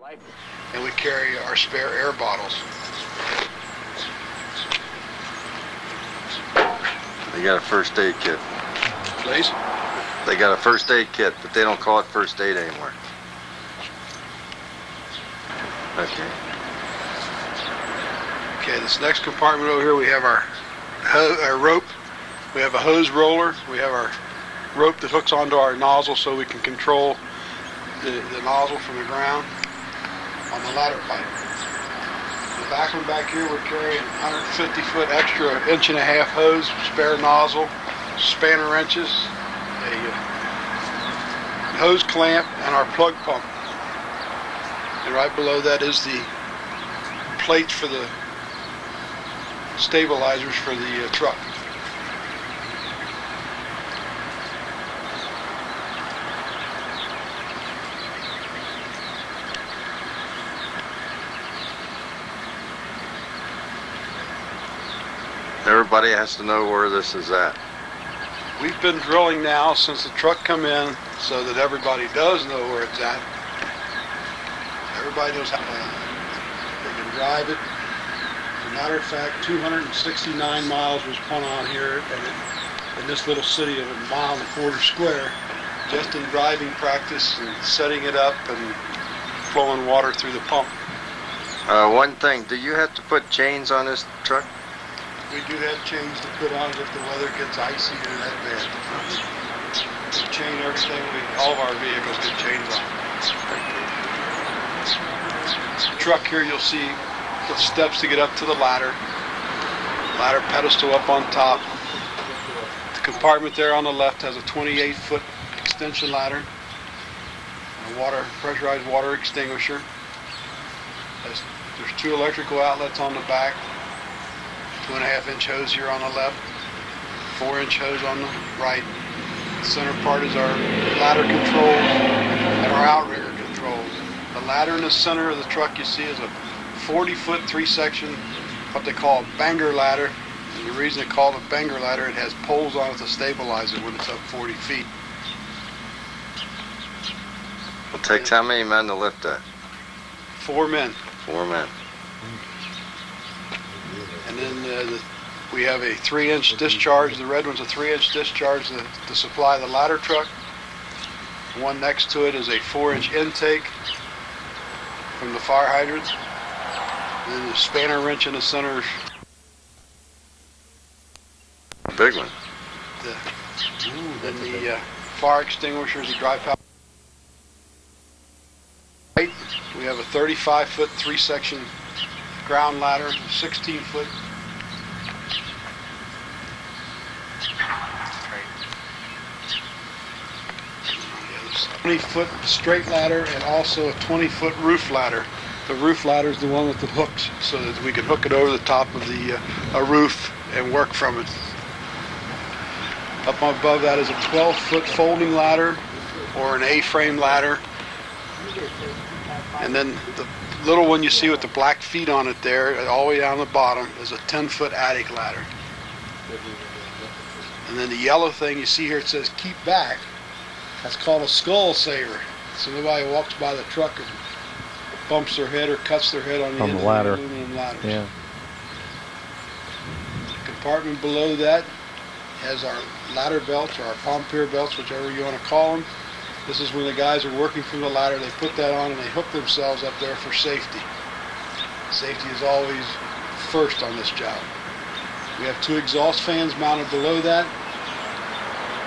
And we carry our spare air bottles. They got a first aid kit. Please? They got a first aid kit, but they don't call it first aid anymore. Okay. Okay, this next compartment over here, we have our rope. We have a hose roller. We have our rope that hooks onto our nozzle so we can control the nozzle from the ground on the ladder pipe. The back one back here, we're carrying 150-foot extra 1.5-inch hose, spare nozzle, spanner wrenches, a hose clamp, and our plug pump. And right below that is the plates for the stabilizers for the truck. Everybody has to know where this is at. We've been drilling now since the truck come in so that everybody does know where it's at. Everybody knows how they can drive it. As a matter of fact, 269 miles was put on here in this little city of 1.25 miles square, just in driving practice and setting it up and flowing water through the pump. One thing, do you have to put chains on this truck? We do have chains to put on it if the weather gets icy or that bad. We chain everything, all of our vehicles get chains on. The truck here, you'll see the steps to get up to the ladder. Ladder pedestal up on top. The compartment there on the left has a 28-foot extension ladder. A pressurized water extinguisher. There's 2 electrical outlets on the back. 2.5-inch hose here on the left, 4-inch hose on the right. The center part is our ladder controls and our outrigger controls. The ladder in the center of the truck you see is a 40-foot 3-section, what they call a banger ladder. And the reason they call it a banger ladder, it has poles on it to stabilize it when it's up 40 feet. It takes how many men to lift that? 4 men. 4 men. And then we have a 3-inch discharge. The red one's a 3-inch discharge to supply the ladder truck. One next to it is a 4-inch intake from the fire hydrants. And then the spanner wrench in the center. Big one. Then the fire extinguishers, the dry powder. Right, we have a 35-foot 3-section ground ladder, 16-foot. 20-foot straight ladder and also a 20-foot roof ladder. The roof ladder is the one with the hooks so that we can hook it over the top of the roof and work from it. Up above that is a 12-foot folding ladder or an A-frame ladder. And then the little one you see with the black feet on it there, all the way down the bottom, is a 10-foot attic ladder. And then the yellow thing you see here, it says keep back. That's called a skull saver. So nobody walks by the truck and bumps their head or cuts their head on the end of the aluminum ladders. Yeah. The compartment below that has our ladder belts or our pompier belts, whichever you want to call them. This is when the guys are working from the ladder, they put that on and they hook themselves up there for safety. Safety is always first on this job. We have 2 exhaust fans mounted below that,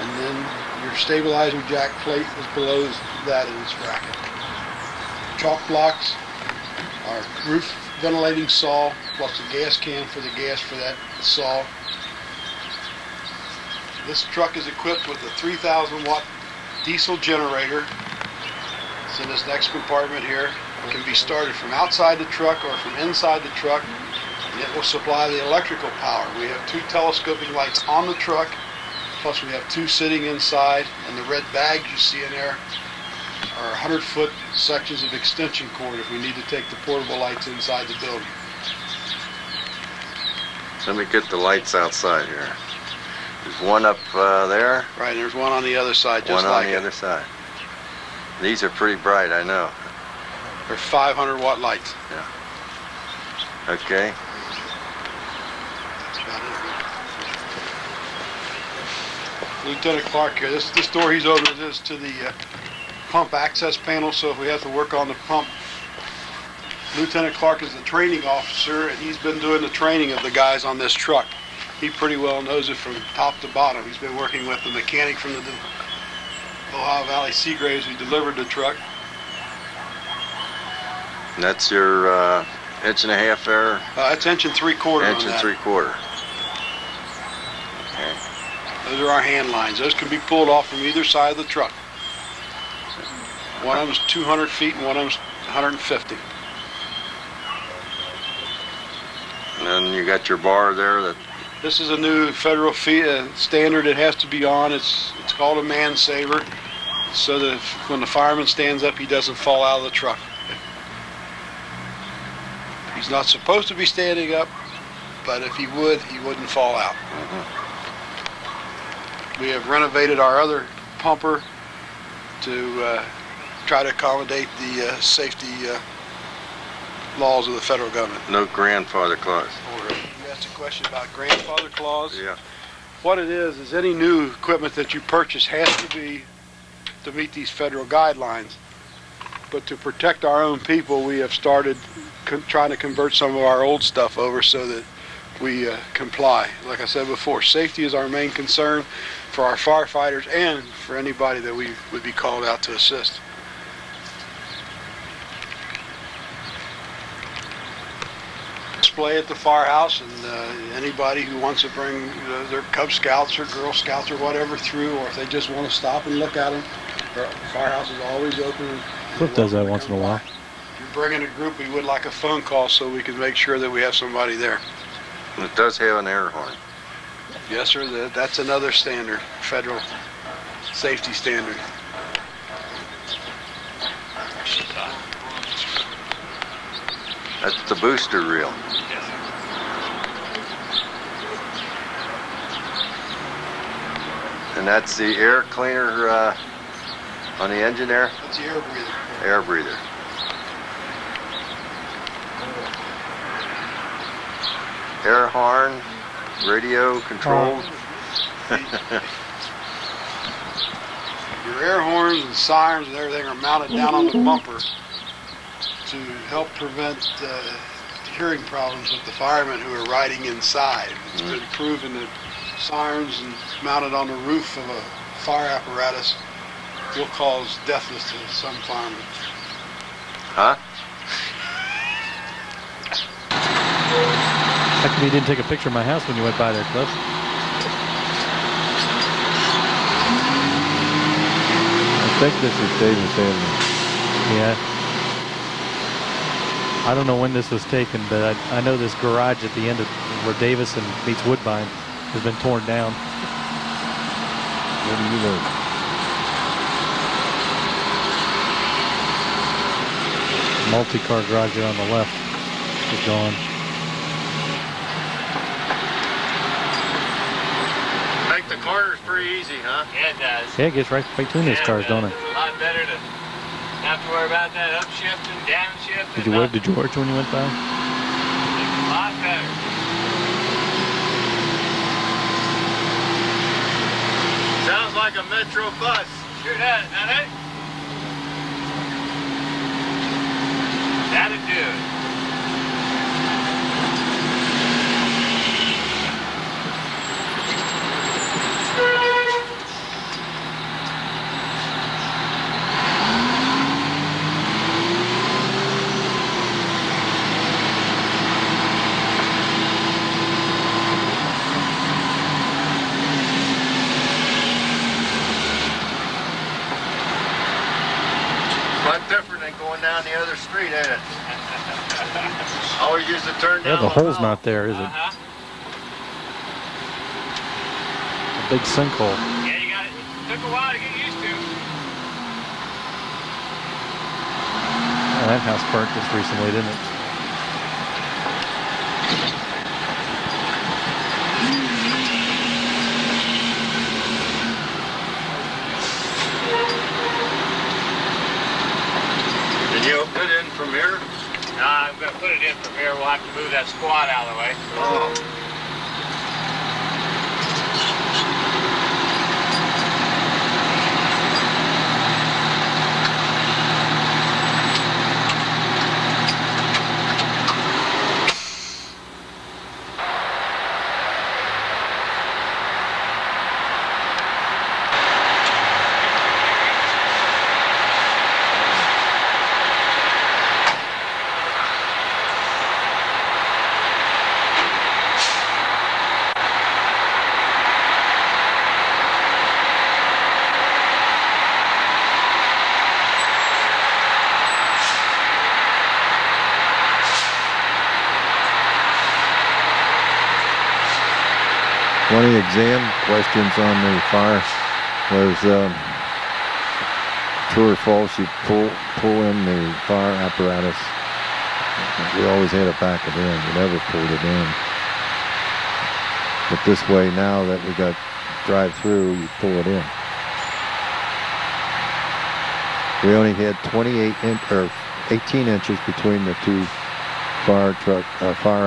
and then your stabilizer jack plate is below that in this bracket. Chalk blocks, our roof ventilating saw, plus a gas can for the gas for that saw. This truck is equipped with a 3,000 watt diesel generator. It's in this next compartment here. It can be started from outside the truck or from inside the truck, and it will supply the electrical power. We have 2 telescoping lights on the truck, plus we have 2 sitting inside, and the red bags you see in there are 100-foot sections of extension cord if we need to take the portable lights inside the building. Let me get the lights outside here. There's one up there. Right, there's one on the other side, just one like on the other side. These are pretty bright, I know. They're 500-watt lights. Yeah. Okay. That's about it. Lieutenant Clark here. This door he's opening is to the pump access panel, so if we have to work on the pump, Lieutenant Clark is the training officer, and he's been doing the training of the guys on this truck. He pretty well knows it from top to bottom. He's been working with the mechanic from the Ohio Valley SeaGraves who delivered the truck. And that's your 1.5 inch there? That's 1 3/4 Inch and 3/4. Okay. Those are our hand lines. Those can be pulled off from either side of the truck. One of them's 200 feet and one of them's 150. And then you got your bar there that... This is a new federal standard it has to be on. It's called a man saver, so that when the fireman stands up, he doesn't fall out of the truck. He's not supposed to be standing up, but if he would, he wouldn't fall out. We have renovated our other pumper to try to accommodate the safety laws of the federal government. No grandfather clause. You asked a question about grandfather clause. Yeah. What it is any new equipment that you purchase has to be to meet these federal guidelines. But to protect our own people, we have started trying to convert some of our old stuff over so that we comply. Like I said before, safety is our main concern for our firefighters and for anybody that we would be called out to assist. Display at the firehouse, and anybody who wants to bring their Cub Scouts or Girl Scouts or whatever through, or if they just want to stop and look at them, the firehouse is always open. Cliff does that once in a while. If you're bringing a group, we would like a phone call so we can make sure that we have somebody there. And it does have an air horn. Yes, sir. That's another standard, federal safety standard. That's the booster reel. And that's the air cleaner on the engine there? That's the air breather. Air breather. Air horn, radio controlled. Your air horns and sirens and everything are mounted down on the bumper to help prevent hearing problems with the firemen who are riding inside. It's been proven that sirens mounted on the roof of a fire apparatus will cause deafness to some firemen. Huh? How come you didn't take a picture of my house when you went by there, Cliff? I think this is Davis Avenue. Yeah. I don't know when this was taken, but I know this garage at the end of where Davis and meets Woodbine has been torn down. What do you know? Multi-car garage there on the left is gone. Make the corners pretty easy, huh? Yeah, it does. Yeah, it gets right between those cars, don't it? It's a lot better to not have to worry about that upshift and downshift. Did you wave to George when you went by? It's a lot better. Sounds like a Metro bus. Sure does, doesn't it? That'd do it. Different than going down the other street, ain't it? Always used to turn Yeah, down. the hole's not there, is it? A big sinkhole. Yeah, you got it. Took a while to get used to. Oh, that house burnt just recently, didn't it? And you put in from here? Nah, I'm gonna put it in from here. We'll have to move that squad out of the way. Oh. One of the exam questions on the fire was true or false, you pull in the fire apparatus. We always had to back it in. We never pulled it in. But this way, now that we got drive-through, you pull it in. We only had 18 inches between the two fire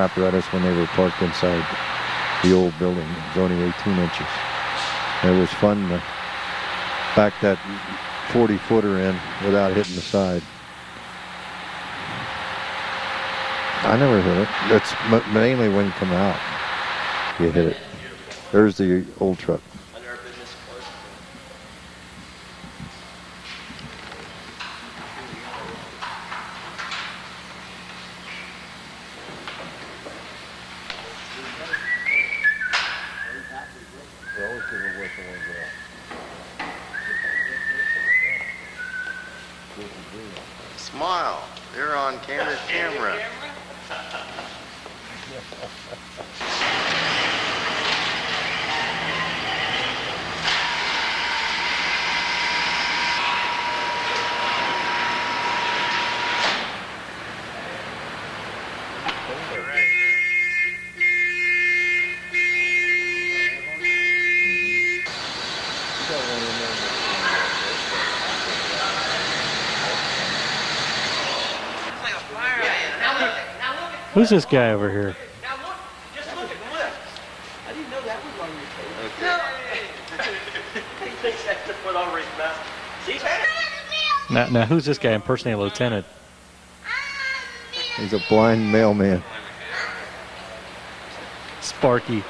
apparatus when they were parked inside the old building. It was only 18 inches. And it was fun to back that 40-footer in without hitting the side. I never hit it. That's mainly when you come out, you hit it. There's the old truck. Smile. They're on camera. Who's this guy over here? Now look, just look at the lift. I didn't know that was on your table. He thinks that's the foot on Rick Mountain. See? Now who's this guy impersonating a lieutenant? He's a blind mailman. Sparky.